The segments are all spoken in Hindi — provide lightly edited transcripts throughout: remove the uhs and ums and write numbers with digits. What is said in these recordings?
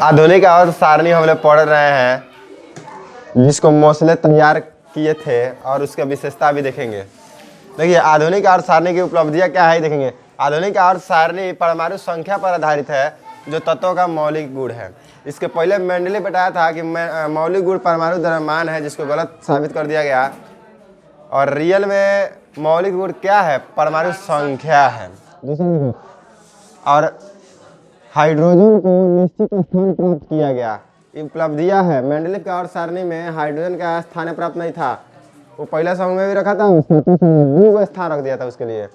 आधुनिक आवर्त सारणी हम लोग पढ़ रहे हैं, जिसको मोसले तैयार किए थे और उसका विशेषता भी देखेंगे। देखिए आधुनिक आवर्त सारणी की उपलब्धियां क्या है देखेंगे। आधुनिक आवर्त सारणी परमाणु संख्या पर आधारित है, जो तत्वों का मौलिक गुण है। इसके पहले मेंडली बताया था कि मौलिक गुण परमाणु द्रव्यमान है, जिसको गलत साबित कर दिया गया। और रियल में मौलिक गुण क्या है? परमाणु संख्या है। और हाइड्रोजन को निश्चित स्थान प्राप्त किया गया। उपलब्धियां है, मेंडलीव आवर्त सारणी में हाइड्रोजन का स्थान प्राप्त नहीं था। वो पहले समूह में भी रखा था, वो स्थान रख दिया था उसके लिए।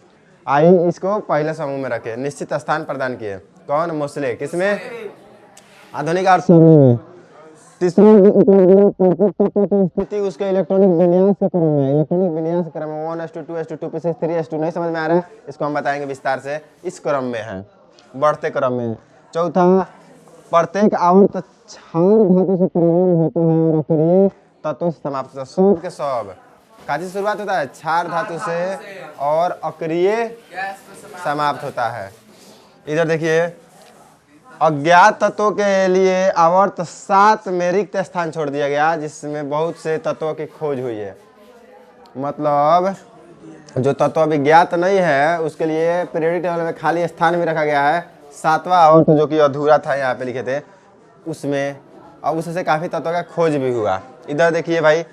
आई इसको पहले समूह में रखे, निश्चित स्थान प्रदान किए। कौन? मोसले। किसमें? आधुनिक आवर्त सारणी में। तीसरा स्थिति उसके इलेक्ट्रॉनिक विन्यास के क्रम में। इलेक्ट्रॉनिक विन्यास के क्रम में 1:2, 2:2, 3:2 नहीं समझ में आ रहा है, इसको हम बताएंगे विस्तार से। इस क्रम में है, बढ़ते क्रम में। चौथा, प्रत्येक आवर्त क्षार धातु से प्रारंभ होता है और अक्रिय तत्व से समाप्त होता है। सब के सब काची से शुरुआत होता है? क्षार धातु से, और अक्रिय समाप्त होता है। इधर देखिए, अज्ञात तत्वों के लिए आवर्त 7 में रिक्त स्थान छोड़ दिया गया, जिसमें बहुत से तत्वों की खोज हुई है। मतलब जो तत्व अभी ज्ञात नहीं है उसके लिए पीरियोडिक टेबल में खाली स्थान भी रखा गया है। 7वां आवर्त जो कि अधूरा था, यहाँ पे लिखे थे उसमें, और उससे काफ़ी तत्वों का खोज भी हुआ। इधर देखिए भाई,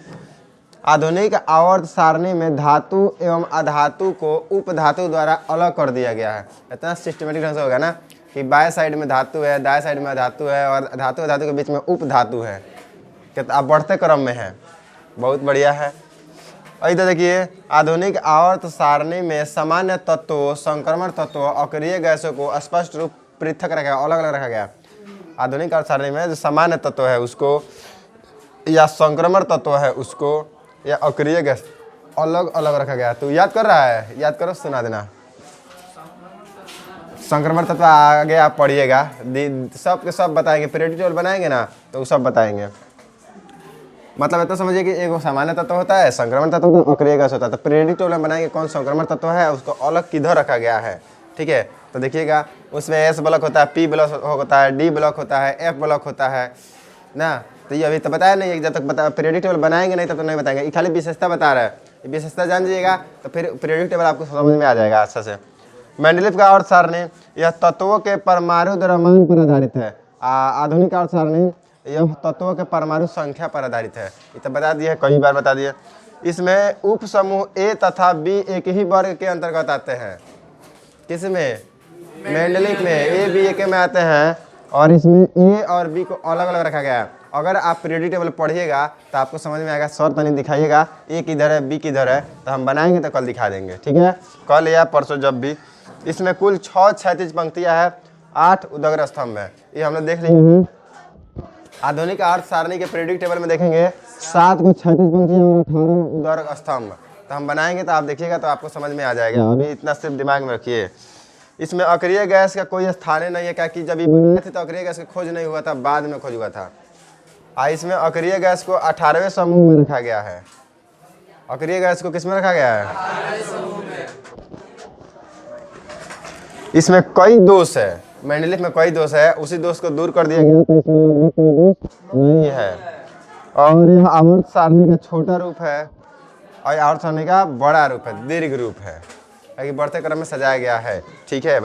आधुनिक आवर्त सारणी में धातु एवं अधातु को उपधातु द्वारा अलग कर दिया गया है। इतना सिस्टमेटिक ढंग से होगा ना कि बाएं साइड में धातु है, दाएं साइड में अधातु है, और धातु अधातु के बीच में उपधातु है। कितना आप बढ़ते क्रम में है, बहुत बढ़िया है। इधर देखिए, आधुनिक आवर्त सारणी में सामान्य तत्वों, संक्रमण तत्वों, अक्रिय गैसों को स्पष्ट रूप पृथक रखा गया, अलग अलग रखा गया। आधुनिक आवर्त सारणी में जो सामान्य तत्व है उसको, या संक्रमण तत्व है उसको, या अक्रिय गैस अलग अलग रखा गया। तो याद कर रहा है? याद करो, सुना देना। संक्रमण तत्व आगे आप पढ़िएगा, सब के सब बताएंगे। पीरियोडिक टेबल बनाएंगे ना तो वो सब बताएंगे। मतलब इतना समझिए कि एक सामान्य तत्व होता है, संक्रमण तत्व होता है, अक्रिय गैस होता है। तो पीरियोडिक टेबल में बनाएंगे कौन संक्रमण तत्व है, उसको अलग किधर रखा गया है। ठीक है, तो देखिएगा, उसमें एस ब्लॉक होता है, पी ब्लॉक होता है, डी ब्लॉक होता है, एफ ब्लॉक होता है ना। तो ये अभी तो बताया नहीं, जब तक पीरियोडिक टेबल बनाएंगे नहीं तब तो नहीं बताएंगे। ये खाली विशेषता बता रहा है, विशेषता जान जाइएगा तो फिर पीरियोडिक टेबल आपको समझ में आ जाएगा अच्छा से। मेंडलीव का आवर्त सारणी यह तत्वों के परमाणु द्रव्यमान पर आधारित है। आधुनिक आवर्त सारणी यह तत्वों के परमाणु संख्या पर आधारित है। ये तो बता दिए, कई बार बता दिए। इसमें उप समूह ए तथा बी एक ही वर्ग के अंतर्गत आते हैं। किसमें? मेंडलीव में ए बी एक में आते हैं, और इसमें ए और बी को अलग अलग रखा गया है। अगर आप पीरियोडिक टेबल पढ़िएगा तो आपको समझ में आएगा। सर तनी दिखाइएगा ए किधर है, बी किधर है, तो हम बनाएंगे तो कल दिखा देंगे। ठीक है, कल या परसों जब भी। इसमें कुल 6 क्षैतिज पंक्तियां हैं, 8 उदग्र स्तंभ है। ये हम लोग देख लिए। आधुनिक आवर्त सारणी के पीरियोडिक टेबल में देखेंगे 7 को क्षैतिज पंक्तियां और 18 उदग्र स्तंभ। तो हम बनाएंगे तो आप देखिएगा तो आपको समझ में आ जाएगा। अभी इतना सिर्फ दिमाग में रखिए। इसमें अक्रिय गैस का कोई स्थान नहीं है, क्या कि जब ये बनाए थे तो अक्रिय गैस का खोज नहीं हुआ था, बाद में खोज हुआ था। इसमें अक्रिय गैस को 18वें समूह में रखा गया है। अक्रिय गैस को किस में रखा गया है? 18वें समूह में। इसमें कई दोष है, मेंडलीव में कई दोष है, उसी दोष को दूर कर दिया गया तो इसमें कोई दोष नहीं है। और यह आवर्त सारणी का छोटा रूप है और आवर्त सारणी का बड़ा रूप है, दीर्घ रूप है, ताकि बढ़ते क्रम में सजाया गया है। ठीक है।